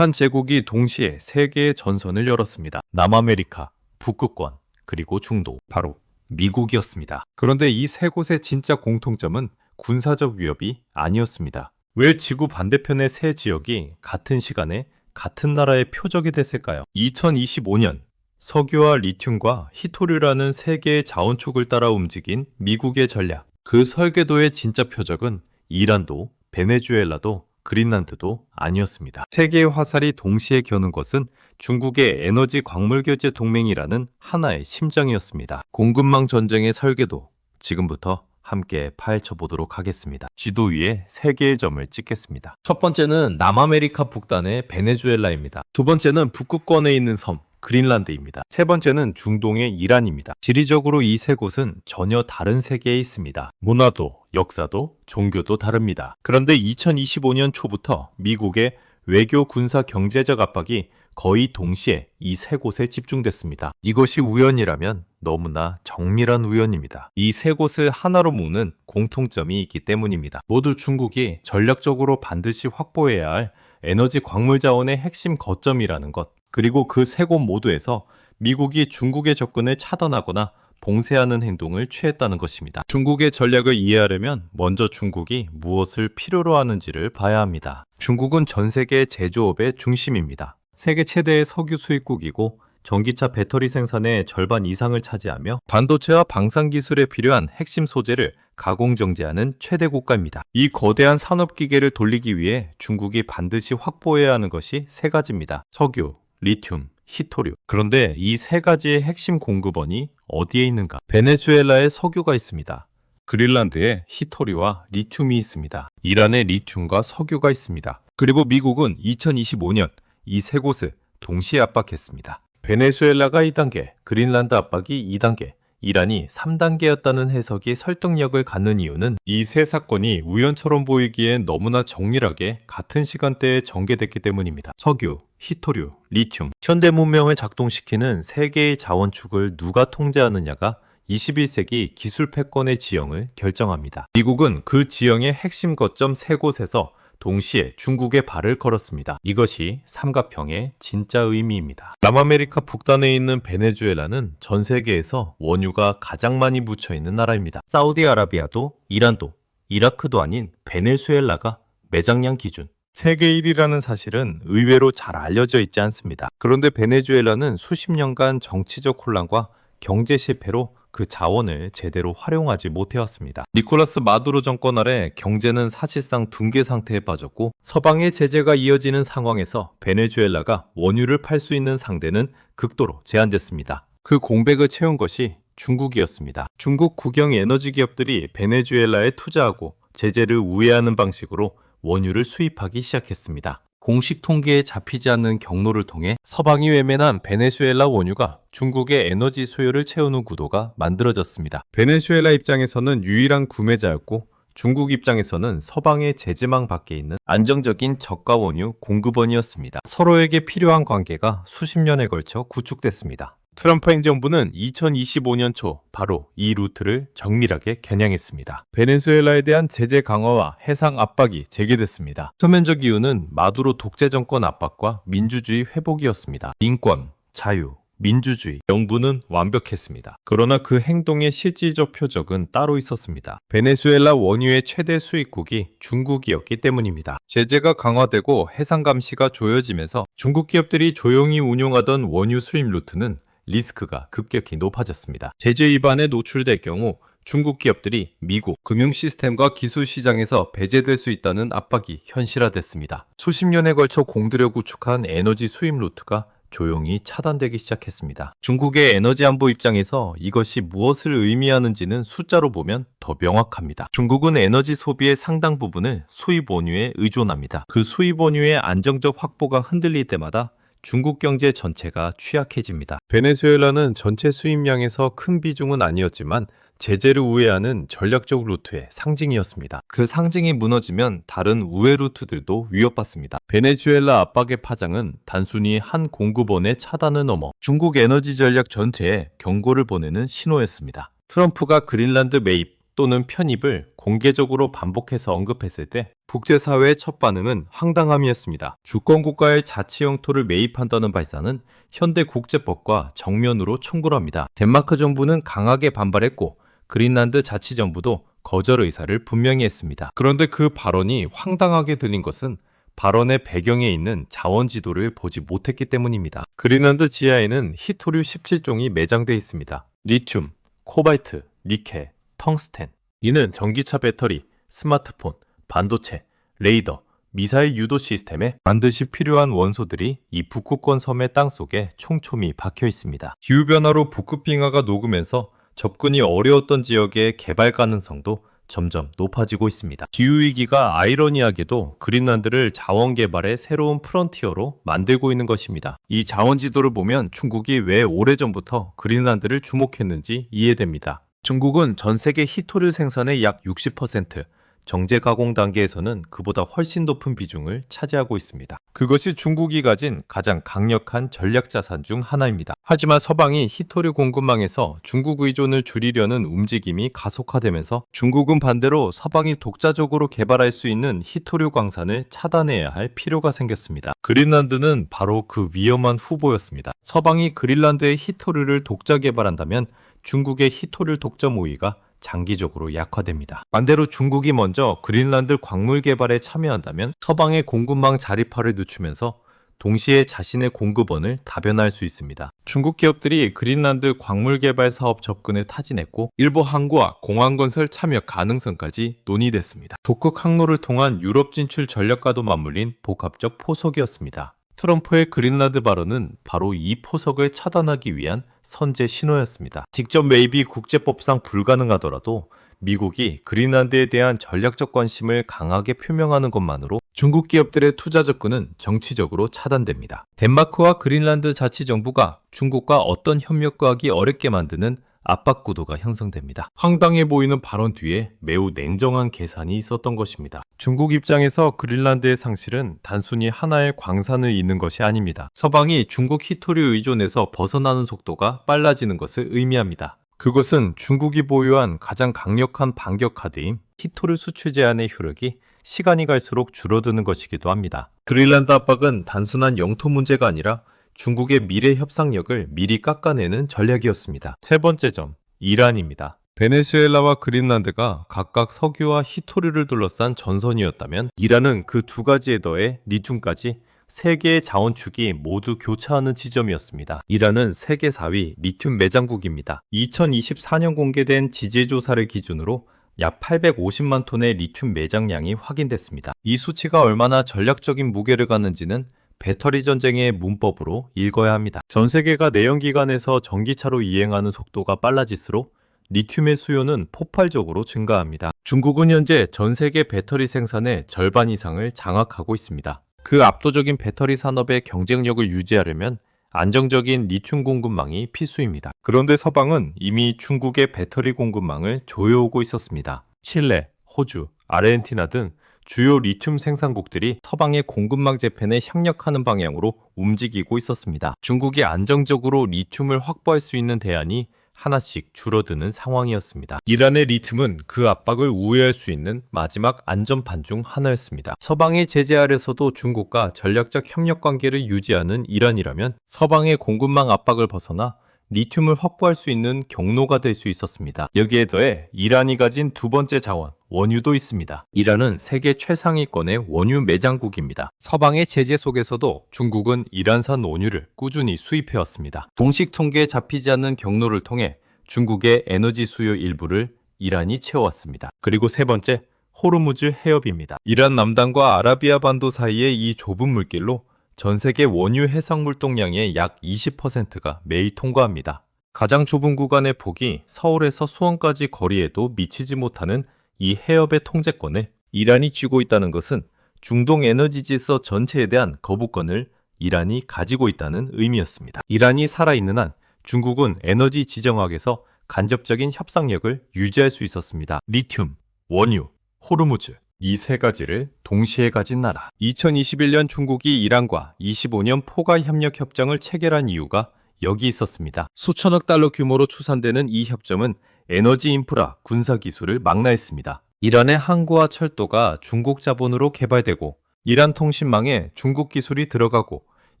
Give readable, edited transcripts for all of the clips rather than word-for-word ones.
한 제국이 동시에 세 개의 전선을 열었습니다. 남아메리카, 북극권, 그리고 중도, 바로 미국이었습니다. 그런데 이 세 곳의 진짜 공통점은 군사적 위협이 아니었습니다. 왜 지구 반대편의 세 지역이 같은 시간에 같은 나라의 표적이 됐을까요? 2025년 석유와 리튬과 히토류라는 세 개의 자원축을 따라 움직인 미국의 전략. 그 설계도의 진짜 표적은 이란도, 베네수엘라도, 그린란드도 아니었습니다. 세 개의 화살이 동시에 겨눈 것은 중국의 에너지 광물 결제 동맹이라는 하나의 심장이었습니다. 공급망 전쟁의 설계도, 지금부터 함께 파헤쳐 보도록 하겠습니다. 지도 위에 세 개의 점을 찍겠습니다. 첫 번째는 남아메리카 북단의 베네수엘라입니다. 두 번째는 북극권에 있는 섬, 그린란드입니다. 세 번째는 중동의 이란입니다. 지리적으로 이 세 곳은 전혀 다른 세계에 있습니다. 문화도, 역사도, 종교도 다릅니다. 그런데 2025년 초부터 미국의 외교, 군사, 경제적 압박이 거의 동시에 이 세 곳에 집중됐습니다. 이것이 우연이라면 너무나 정밀한 우연입니다. 이 세 곳을 하나로 모으는 공통점이 있기 때문입니다. 모두 중국이 전략적으로 반드시 확보해야 할 에너지 광물 자원의 핵심 거점이라는 것, 그리고 그 세 곳 모두에서 미국이 중국의 접근을 차단하거나 봉쇄하는 행동을 취했다는 것입니다. 중국의 전략을 이해하려면 먼저 중국이 무엇을 필요로 하는지를 봐야 합니다. 중국은 전 세계 제조업의 중심입니다. 세계 최대의 석유 수입국이고 전기차 배터리 생산의 절반 이상을 차지하며 반도체와 방산 기술에 필요한 핵심 소재를 가공 정제하는 최대 국가입니다. 이 거대한 산업 기계를 돌리기 위해 중국이 반드시 확보해야 하는 것이 세 가지입니다. 석유, 리튬, 히토류. 그런데 이 세 가지의 핵심 공급원이 어디에 있는가? 베네수엘라에 석유가 있습니다. 그린란드에 히토류와 리튬이 있습니다. 이란에 리튬과 석유가 있습니다. 그리고 미국은 2025년 이 세 곳을 동시에 압박했습니다. 베네수엘라가 2단계, 그린란드 압박이 2단계, 이란이 3단계였다는 해석이 설득력을 갖는 이유는 이 세 사건이 우연처럼 보이기엔 너무나 정밀하게 같은 시간대에 전개됐기 때문입니다. 석유, 히토류, 리튬, 현대 문명을 작동시키는 세 개의 자원축을 누가 통제하느냐가 21세기 기술 패권의 지형을 결정합니다. 미국은 그 지형의 핵심 거점 세 곳에서 동시에 중국에 발을 걸었습니다. 이것이 삼각형의 진짜 의미입니다. 남아메리카 북단에 있는 베네수엘라는 전 세계에서 원유가 가장 많이 묻혀 있는 나라입니다. 사우디아라비아도, 이란도, 이라크도 아닌 베네수엘라가 매장량 기준 세계 1위라는 사실은 의외로 잘 알려져 있지 않습니다. 그런데 베네수엘라는 수십 년간 정치적 혼란과 경제 실패로 그 자원을 제대로 활용하지 못해왔습니다. 니콜라스 마두로 정권 아래 경제는 사실상 붕괴 상태에 빠졌고 서방의 제재가 이어지는 상황에서 베네수엘라가 원유를 팔 수 있는 상대는 극도로 제한됐습니다. 그 공백을 채운 것이 중국이었습니다. 중국 국영 에너지 기업들이 베네수엘라에 투자하고 제재를 우회하는 방식으로 원유를 수입하기 시작했습니다. 공식 통계에 잡히지 않는 경로를 통해 서방이 외면한 베네수엘라 원유가 중국의 에너지 수요를 채우는 구도가 만들어졌습니다. 베네수엘라 입장에서는 유일한 구매자였고 중국 입장에서는 서방의 제재망 밖에 있는 안정적인 저가 원유 공급원이었습니다. 서로에게 필요한 관계가 수십 년에 걸쳐 구축됐습니다. 트럼프 행정부는 2025년 초 바로 이 루트를 정밀하게 겨냥했습니다. 베네수엘라에 대한 제재 강화와 해상 압박이 재개됐습니다. 표면적 이유는 마두로 독재 정권 압박과 민주주의 회복이었습니다. 인권, 자유, 민주주의, 명분은 완벽했습니다. 그러나 그 행동의 실질적 표적은 따로 있었습니다. 베네수엘라 원유의 최대 수입국이 중국이었기 때문입니다. 제재가 강화되고 해상 감시가 조여지면서 중국 기업들이 조용히 운용하던 원유 수입 루트는 리스크가 급격히 높아졌습니다. 제재 위반에 노출될 경우 중국 기업들이 미국 금융 시스템과 기술 시장에서 배제될 수 있다는 압박이 현실화됐습니다. 수십 년에 걸쳐 공들여 구축한 에너지 수입 루트가 조용히 차단되기 시작했습니다. 중국의 에너지 안보 입장에서 이것이 무엇을 의미하는지는 숫자로 보면 더 명확합니다. 중국은 에너지 소비의 상당 부분을 수입 원유에 의존합니다. 그 수입 원유의 안정적 확보가 흔들릴 때마다 중국 경제 전체가 취약해집니다. 베네수엘라는 전체 수입량에서 큰 비중은 아니었지만 제재를 우회하는 전략적 루트의 상징이었습니다. 그 상징이 무너지면 다른 우회 루트들도 위협받습니다. 베네수엘라 압박의 파장은 단순히 한 공급원의 차단을 넘어 중국 에너지 전략 전체에 경고를 보내는 신호였습니다. 트럼프가 그린란드 매입 또는 편입을 공개적으로 반복해서 언급했을 때 국제사회의 첫 반응은 황당함이었습니다. 주권국가의 자치 영토를 매입한다는 발상은 현대 국제법과 정면으로 충돌합니다. 덴마크 정부는 강하게 반발했고 그린란드 자치정부도 거절 의사를 분명히 했습니다. 그런데 그 발언이 황당하게 들린 것은 발언의 배경에 있는 자원 지도를 보지 못했기 때문입니다. 그린란드 지하에는 히토류 17종이 매장되어 있습니다. 리튬, 코발트, 니켈, 텅스텐. 이는 전기차 배터리, 스마트폰, 반도체, 레이더, 미사일 유도 시스템에 반드시 필요한 원소들이 이 북극권 섬의 땅속에 촘촘히 박혀 있습니다. 기후변화로 북극 빙하가 녹으면서 접근이 어려웠던 지역의 개발 가능성도 점점 높아지고 있습니다. 기후위기가 아이러니하게도 그린란드를 자원 개발의 새로운 프론티어로 만들고 있는 것입니다. 이 자원 지도를 보면 중국이 왜 오래전부터 그린란드를 주목했는지 이해됩니다. 중국은 전 세계 히토류 생산의 약 60%, 정제 가공 단계에서는 그보다 훨씬 높은 비중을 차지하고 있습니다. 그것이 중국이 가진 가장 강력한 전략 자산 중 하나입니다. 하지만 서방이 히토류 공급망에서 중국 의존을 줄이려는 움직임이 가속화되면서 중국은 반대로 서방이 독자적으로 개발할 수 있는 히토류 광산을 차단해야 할 필요가 생겼습니다. 그린란드는 바로 그 위험한 후보였습니다. 서방이 그린란드의 히토류를 독자 개발한다면 중국의 히토류 독점 우위가 장기적으로 약화됩니다. 반대로 중국이 먼저 그린란드 광물 개발에 참여한다면 서방의 공급망 자립화를 늦추면서 동시에 자신의 공급원을 다변화할 수 있습니다. 중국 기업들이 그린란드 광물 개발 사업 접근을 타진했고 일부 항구와 공항 건설 참여 가능성까지 논의됐습니다. 북극 항로를 통한 유럽 진출 전략과도 맞물린 복합적 포석이었습니다. 트럼프의 그린란드 발언은 바로 이 포석을 차단하기 위한 선제 신호였습니다. 직접 매입이 국제법상 불가능하더라도 미국이 그린란드에 대한 전략적 관심을 강하게 표명하는 것만으로 중국 기업들의 투자 접근은 정치적으로 차단됩니다. 덴마크와 그린란드 자치정부가 중국과 어떤 협력과 하기 어렵게 만드는 압박 구도가 형성됩니다. 황당해 보이는 발언 뒤에 매우 냉정한 계산이 있었던 것입니다. 중국 입장에서 그린란드의 상실은 단순히 하나의 광산을 잇는 것이 아닙니다. 서방이 중국 히토류 의존에서 벗어나는 속도가 빨라지는 것을 의미합니다. 그것은 중국이 보유한 가장 강력한 반격 카드인 히토류 수출 제한의 효력이 시간이 갈수록 줄어드는 것이기도 합니다. 그린란드 압박은 단순한 영토 문제가 아니라 중국의 미래 협상력을 미리 깎아내는 전략이었습니다. 세 번째 점, 이란입니다. 베네수엘라와 그린란드가 각각 석유와 히토류를 둘러싼 전선이었다면 이란은 그 두 가지에 더해 리튬까지 세 개의 자원축이 모두 교차하는 지점이었습니다. 이란은 세계 4위 리튬 매장국입니다. 2024년 공개된 지질조사를 기준으로 약 850만 톤의 리튬 매장량이 확인됐습니다. 이 수치가 얼마나 전략적인 무게를 갖는지는 배터리 전쟁의 문법으로 읽어야 합니다. 전 세계가 내연기관에서 전기차로 이행하는 속도가 빨라질수록 리튬의 수요는 폭발적으로 증가합니다. 중국은 현재 전 세계 배터리 생산의 절반 이상을 장악하고 있습니다. 그 압도적인 배터리 산업의 경쟁력을 유지하려면 안정적인 리튬 공급망이 필수입니다. 그런데 서방은 이미 중국의 배터리 공급망을 조여오고 있었습니다. 칠레, 호주, 아르헨티나 등 주요 리튬 생산국들이 서방의 공급망 재편에 협력하는 방향으로 움직이고 있었습니다. 중국이 안정적으로 리튬을 확보할 수 있는 대안이 하나씩 줄어드는 상황이었습니다. 이란의 리튬은 그 압박을 우회할 수 있는 마지막 안전판 중 하나였습니다. 서방의 제재 아래서도 중국과 전략적 협력 관계를 유지하는 이란이라면 서방의 공급망 압박을 벗어나 리튬을 확보할 수 있는 경로가 될 수 있었습니다. 여기에 더해 이란이 가진 두 번째 자원, 원유도 있습니다. 이란은 세계 최상위권의 원유 매장국입니다. 서방의 제재 속에서도 중국은 이란산 원유를 꾸준히 수입해왔습니다. 공식 통계에 잡히지 않는 경로를 통해 중국의 에너지 수요 일부를 이란이 채워왔습니다. 그리고 세 번째, 호르무즈 해협입니다. 이란 남단과 아라비아 반도 사이의 이 좁은 물길로 전 세계 원유 해상 물동량의 약 20%가 매일 통과합니다. 가장 좁은 구간의 폭이 서울에서 수원까지 거리에도 미치지 못하는 이 해협의 통제권을 이란이 쥐고 있다는 것은 중동 에너지 질서 전체에 대한 거부권을 이란이 가지고 있다는 의미였습니다. 이란이 살아있는 한 중국은 에너지 지정학에서 간접적인 협상력을 유지할 수 있었습니다. 리튬, 원유, 호르무즈. 이 세 가지를 동시에 가진 나라. 2021년 중국이 이란과 25년 포괄 협력 협정을 체결한 이유가 여기 있었습니다. 수천억 달러 규모로 추산되는 이 협정은 에너지 인프라, 군사 기술을 망라했습니다. 이란의 항구와 철도가 중국 자본으로 개발되고 이란 통신망에 중국 기술이 들어가고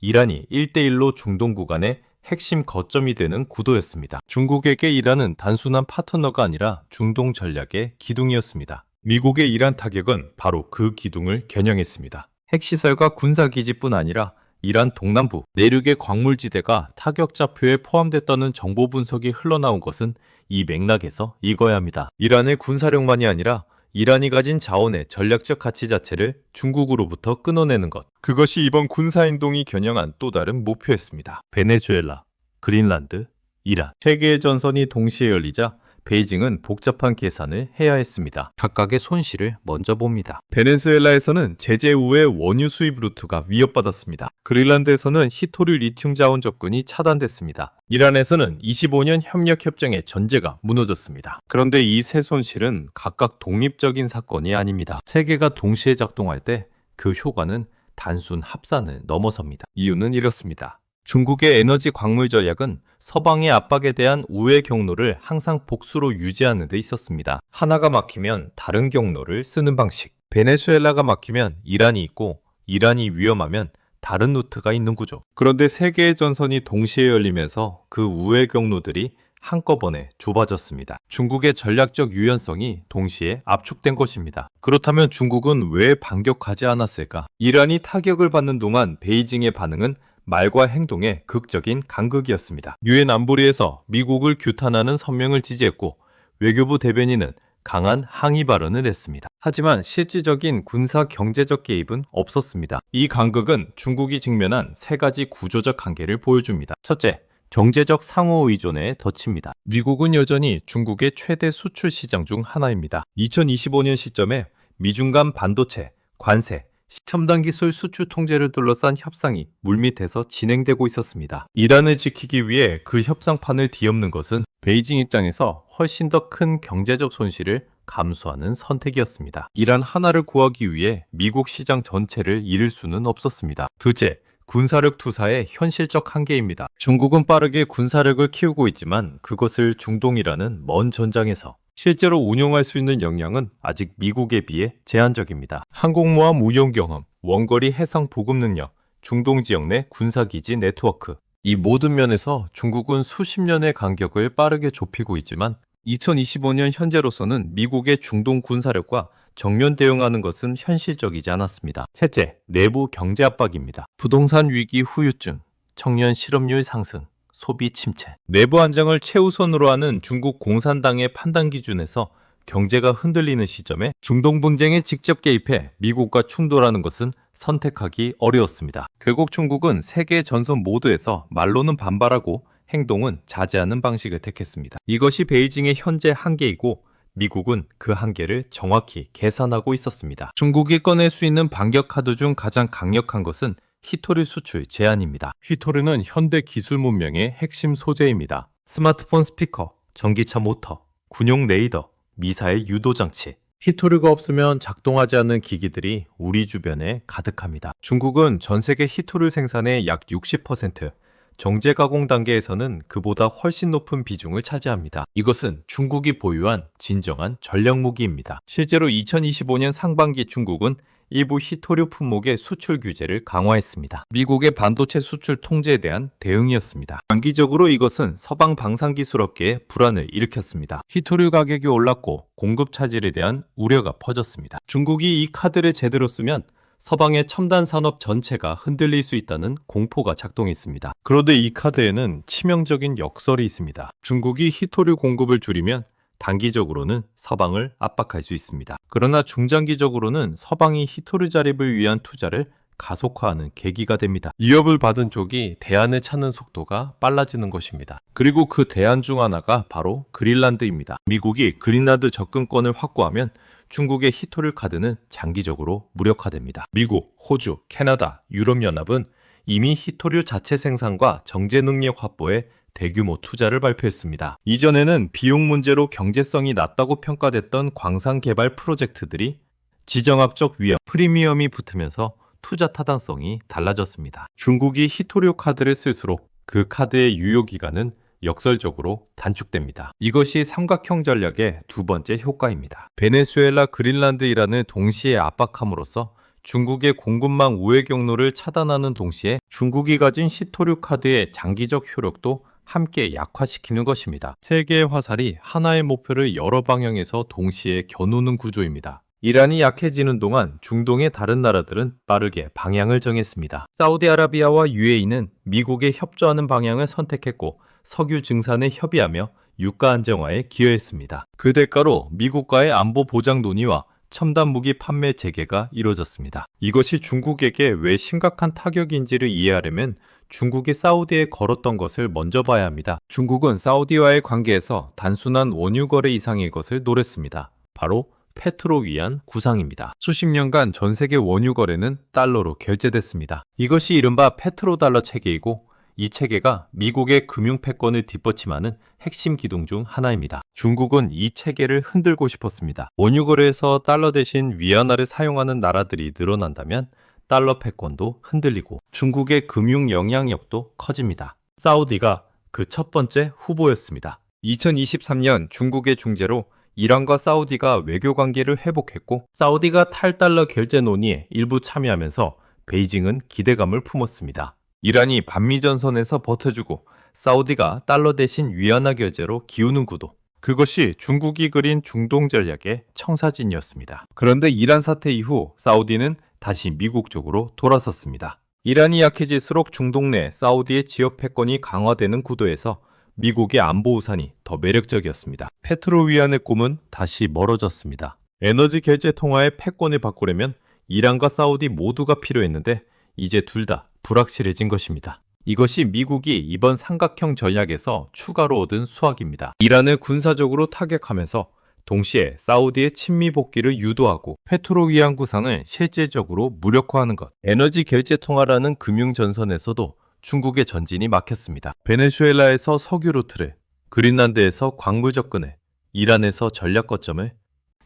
이란이 1대1로 중동 구간의 핵심 거점이 되는 구도였습니다. 중국에게 이란은 단순한 파트너가 아니라 중동 전략의 기둥이었습니다. 미국의 이란 타격은 바로 그 기둥을 겨냥했습니다. 핵시설과 군사기지뿐 아니라 이란 동남부, 내륙의 광물지대가 타격 좌표에 포함됐다는 정보 분석이 흘러나온 것은 이 맥락에서 읽어야 합니다. 이란의 군사력만이 아니라 이란이 가진 자원의 전략적 가치 자체를 중국으로부터 끊어내는 것. 그것이 이번 군사행동이 겨냥한 또 다른 목표였습니다. 베네수엘라, 그린란드, 이란. 세계의 전선이 동시에 열리자 베이징은 복잡한 계산을 해야 했습니다. 각각의 손실을 먼저 봅니다. 베네수엘라에서는 제재 후에 원유 수입 루트가 위협받았습니다. 그린란드에서는 히토류 리튬 자원 접근이 차단됐습니다. 이란에서는 25년 협력협정의 전제가 무너졌습니다. 그런데 이 세 손실은 각각 독립적인 사건이 아닙니다. 세 개가 동시에 작동할 때 그 효과는 단순 합산을 넘어섭니다. 이유는 이렇습니다. 중국의 에너지 광물 전략은 서방의 압박에 대한 우회 경로를 항상 복수로 유지하는 데 있었습니다. 하나가 막히면 다른 경로를 쓰는 방식. 베네수엘라가 막히면 이란이 있고 이란이 위험하면 다른 루트가 있는 구조. 그런데 세 개의 전선이 동시에 열리면서 그 우회 경로들이 한꺼번에 좁아졌습니다. 중국의 전략적 유연성이 동시에 압축된 것입니다. 그렇다면 중국은 왜 반격하지 않았을까? 이란이 타격을 받는 동안 베이징의 반응은 말과 행동의 극적인 간극이었습니다. 유엔 안보리에서 미국을 규탄하는 성명을 지지했고 외교부 대변인은 강한 항의 발언을 했습니다. 하지만 실질적인 군사 경제적 개입은 없었습니다. 이 간극은 중국이 직면한 세 가지 구조적 한계를 보여줍니다. 첫째, 경제적 상호 의존에 덧칩니다. 미국은 여전히 중국의 최대 수출 시장 중 하나입니다. 2025년 시점에 미중 간 반도체, 관세, 첨단 기술 수출 통제를 둘러싼 협상이 물밑에서 진행되고 있었습니다. 이란을 지키기 위해 그 협상판을 뒤엎는 것은 베이징 입장에서 훨씬 더 큰 경제적 손실을 감수하는 선택이었습니다. 이란 하나를 구하기 위해 미국 시장 전체를 잃을 수는 없었습니다. 둘째, 군사력 투사의 현실적 한계입니다. 중국은 빠르게 군사력을 키우고 있지만 그것을 중동이라는 먼 전장에서 실제로 운용할 수 있는 역량은 아직 미국에 비해 제한적입니다. 항공모함 운용 경험, 원거리 해상 보급 능력, 중동 지역 내 군사기지 네트워크. 이 모든 면에서 중국은 수십 년의 간격을 빠르게 좁히고 있지만 2025년 현재로서는 미국의 중동 군사력과 정면 대응하는 것은 현실적이지 않았습니다. 셋째, 내부 경제 압박입니다. 부동산 위기 후유증, 청년 실업률 상승, 소비 침체. 내부 안정을 최우선으로 하는 중국 공산당의 판단 기준에서 경제가 흔들리는 시점에 중동 분쟁에 직접 개입해 미국과 충돌하는 것은 선택하기 어려웠습니다. 결국 중국은 세계 전선 모두에서 말로는 반발하고 행동은 자제하는 방식을 택했습니다. 이것이 베이징의 현재 한계이고 미국은 그 한계를 정확히 계산하고 있었습니다. 중국이 꺼낼 수 있는 반격 카드 중 가장 강력한 것은 히토류 수출 제한입니다. 히토류는 현대 기술 문명의 핵심 소재입니다. 스마트폰 스피커, 전기차 모터, 군용 레이더, 미사일 유도 장치. 히토류가 없으면 작동하지 않는 기기들이 우리 주변에 가득합니다. 중국은 전 세계 히토류 생산의 약 60%, 정제 가공 단계에서는 그보다 훨씬 높은 비중을 차지합니다. 이것은 중국이 보유한 진정한 전략 무기입니다. 실제로 2025년 상반기 중국은 일부 히토류 품목의 수출 규제를 강화했습니다. 미국의 반도체 수출 통제에 대한 대응이었습니다. 단기적으로 이것은 서방 방산기술업계에 불안을 일으켰습니다. 히토류 가격이 올랐고 공급 차질에 대한 우려가 퍼졌습니다. 중국이 이 카드를 제대로 쓰면 서방의 첨단 산업 전체가 흔들릴 수 있다는 공포가 작동했습니다. 그런데 이 카드에는 치명적인 역설이 있습니다. 중국이 히토류 공급을 줄이면 단기적으로는 서방을 압박할 수 있습니다. 그러나 중장기적으로는 서방이 히토류 자립을 위한 투자를 가속화하는 계기가 됩니다. 위협을 받은 쪽이 대안을 찾는 속도가 빨라지는 것입니다. 그리고 그 대안 중 하나가 바로 그린란드입니다. 미국이 그린란드 접근권을 확보하면 중국의 히토류 카드는 장기적으로 무력화됩니다. 미국, 호주, 캐나다, 유럽연합은 이미 히토류 자체 생산과 정제 능력 확보에 대규모 투자를 발표했습니다. 이전에는 비용 문제로 경제성이 낮다고 평가됐던 광산 개발 프로젝트들이 지정학적 위험, 프리미엄이 붙으면서 투자 타당성이 달라졌습니다. 중국이 히토류 카드를 쓸수록 그 카드의 유효 기간은 역설적으로 단축됩니다. 이것이 삼각형 전략의 두 번째 효과입니다. 베네수엘라, 그린란드, 이란을 동시에 압박함으로써 중국의 공급망 우회 경로를 차단하는 동시에 중국이 가진 시토류 카드의 장기적 효력도 함께 약화시키는 것입니다. 세 개의 화살이 하나의 목표를 여러 방향에서 동시에 겨누는 구조입니다. 이란이 약해지는 동안 중동의 다른 나라들은 빠르게 방향을 정했습니다. 사우디아라비아와 UAE는 미국에 협조하는 방향을 선택했고 석유 증산에 협의하며 유가 안정화에 기여했습니다. 그 대가로 미국과의 안보 보장 논의와 첨단 무기 판매 재개가 이루어졌습니다. 이것이 중국에게 왜 심각한 타격인지를 이해하려면 중국이 사우디에 걸었던 것을 먼저 봐야 합니다. 중국은 사우디와의 관계에서 단순한 원유 거래 이상의 것을 노렸습니다. 바로 페트로 위안 구상입니다. 수십 년간 전 세계 원유 거래는 달러로 결제됐습니다. 이것이 이른바 페트로달러 체계이고 이 체계가 미국의 금융 패권을 뒷받침하는 핵심 기둥 중 하나입니다. 중국은 이 체계를 흔들고 싶었습니다. 원유 거래에서 달러 대신 위안화를 사용하는 나라들이 늘어난다면 달러 패권도 흔들리고 중국의 금융 영향력도 커집니다. 사우디가 그 첫 번째 후보였습니다. 2023년 중국의 중재로 이란과 사우디가 외교 관계를 회복했고 사우디가 탈달러 결제 논의에 일부 참여하면서 베이징은 기대감을 품었습니다. 이란이 반미전선에서 버텨주고 사우디가 달러 대신 위안화 결제로 기우는 구도. 그것이 중국이 그린 중동 전략의 청사진이었습니다. 그런데 이란 사태 이후 사우디는 다시 미국 쪽으로 돌아섰습니다. 이란이 약해질수록 중동 내 사우디의 지역 패권이 강화되는 구도에서 미국의 안보 우산이 더 매력적이었습니다. 페트로 위안의 꿈은 다시 멀어졌습니다. 에너지 결제 통화의 패권을 바꾸려면 이란과 사우디 모두가 필요했는데 이제 둘 다 불확실해진 것입니다. 이것이 미국이 이번 삼각형 전략에서 추가로 얻은 수확입니다. 이란을 군사적으로 타격하면서 동시에 사우디의 친미 복귀를 유도하고 페트로 위안 구상을 실질적으로 무력화하는 것. 에너지 결제 통화라는 금융 전선에서도 중국의 전진이 막혔습니다. 베네수엘라에서 석유 루트를, 그린란드에서 광물 접근을, 이란에서 전략 거점을,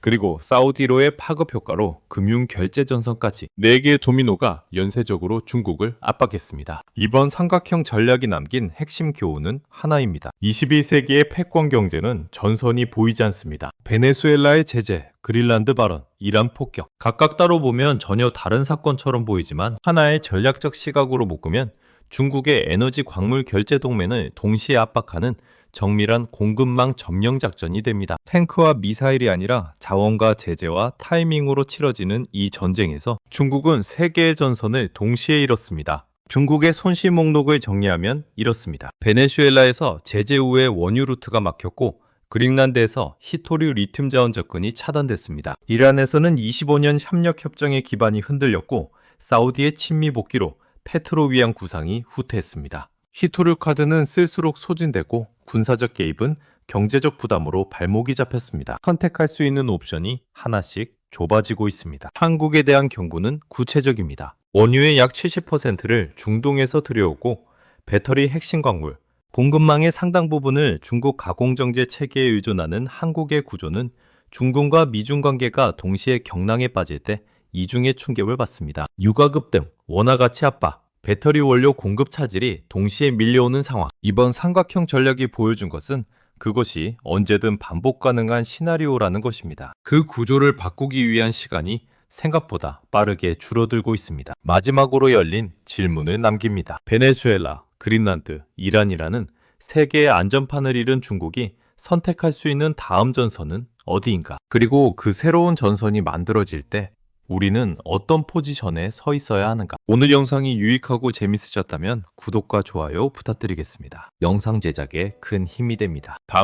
그리고 사우디로의 파급 효과로 금융 결제 전선까지 4개의 도미노가 연쇄적으로 중국을 압박했습니다. 이번 삼각형 전략이 남긴 핵심 교훈은 하나입니다. 21세기의 패권 경제는 전선이 보이지 않습니다. 베네수엘라의 제재, 그린란드 발언, 이란 폭격. 각각 따로 보면 전혀 다른 사건처럼 보이지만 하나의 전략적 시각으로 묶으면 중국의 에너지 광물 결제 동맹을 동시에 압박하는 정밀한 공급망 점령 작전이 됩니다. 탱크와 미사일이 아니라 자원과 제재와 타이밍으로 치러지는 이 전쟁에서 중국은 3개의 전선을 동시에 잃었습니다. 중국의 손실 목록을 정리하면 이렇습니다. 베네수엘라에서 제재 후에 원유 루트가 막혔고 그린란드에서 히토류 리튬 자원 접근이 차단됐습니다. 이란에서는 25년 협력 협정의 기반이 흔들렸고 사우디의 친미 복귀로 페트로 위안 구상이 후퇴했습니다. 히토류 카드는 쓸수록 소진되고 군사적 개입은 경제적 부담으로 발목이 잡혔습니다. 선택할 수 있는 옵션이 하나씩 좁아지고 있습니다. 한국에 대한 경고는 구체적입니다. 원유의 약 70%를 중동에서 들여오고 배터리 핵심 광물, 공급망의 상당 부분을 중국 가공정제 체계에 의존하는 한국의 구조는 중동과 미중 관계가 동시에 경랑에 빠질 때 이중의 충격을 받습니다. 유가 급등, 원화 가치 압박, 배터리 원료 공급 차질이 동시에 밀려오는 상황. 이번 삼각형 전략이 보여준 것은 그것이 언제든 반복 가능한 시나리오라는 것입니다. 그 구조를 바꾸기 위한 시간이 생각보다 빠르게 줄어들고 있습니다. 마지막으로 열린 질문을 남깁니다. 베네수엘라, 그린란드, 이란이라는 세계의 안전판을 잃은 중국이 선택할 수 있는 다음 전선은 어디인가? 그리고 그 새로운 전선이 만들어질 때 우리는 어떤 포지션에 서 있어야 하는가? 오늘 영상이 유익하고 재밌으셨다면 구독과 좋아요 부탁드리겠습니다. 영상 제작에 큰 힘이 됩니다. 다음